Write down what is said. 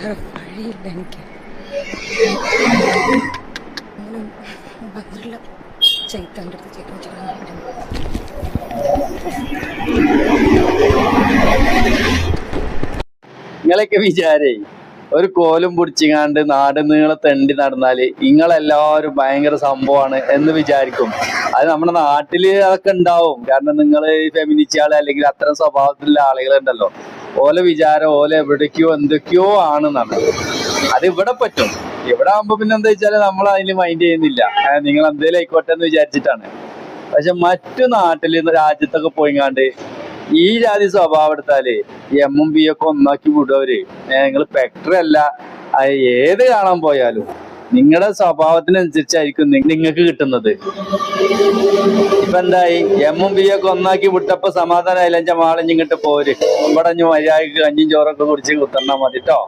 വേറെ വഴിയില്ല എനിക്ക്. വന്നില്ല ചൈത്താൻ്റെ അടുത്ത് നിങ്ങളൊക്കെ വിചാരേ ഒരു കോലും പിടിച്ചിങ്ങാണ്ട് നാട് നീളെ തെണ്ടി നടന്നാല് നിങ്ങളെല്ലാവരും ഭയങ്കര സംഭവമാണ് എന്ന് വിചാരിക്കും. അത് നമ്മുടെ നാട്ടില് അതൊക്കെ ഉണ്ടാവും. കാരണം നിങ്ങൾ ഫെമിനിസ്റ്റുകൾ അല്ലെങ്കിൽ അത്തരം സ്വഭാവത്തിലുള്ള ആളുകളുണ്ടല്ലോ, ഓലെ വിചാരം ഓലെ എവിടേക്കോ എന്തൊക്കെയോ ആണെന്നാണ്. അത് ഇവിടെ പറ്റും. ഇവിടെ ആകുമ്പോ പിന്നെ എന്താ വെച്ചാല് നമ്മൾ അതിന് മൈൻഡ് ചെയ്യുന്നില്ല, നിങ്ങൾ എന്തേലും ആയിക്കോട്ടെ എന്ന് വിചാരിച്ചിട്ടാണ്. പക്ഷെ മറ്റു നാട്ടില് രാജ്യത്തൊക്കെ പോയിങ്ങാണ്ട് ഈ ജാതി സ്വഭാവം എടുത്താല് എമ്മും ബി ഒക്കെ ഒന്നാക്കി വിടുവര്. നിങ്ങൾ ഫാക്ടറി അല്ല, അത് ഏത് കാണാൻ പോയാലും നിങ്ങളുടെ സ്വഭാവത്തിനനുസരിച്ചായിരിക്കും നിങ്ങൾക്ക് കിട്ടുന്നത്. ഇപ്പൊ എന്തായി, എമ്മും ബി ഒക്കെ ഒന്നാക്കി വിട്ടപ്പോ സമാധാനമായില്ല. മാളിഞ്ഞിങ്ങോട്ട് പോര്, ഇവിടെ മര്യാദക്ക് കഞ്ഞിയും ചോറൊക്കെ കുടിച്ച് കുത്തന്നാ മതി ട്ടോ.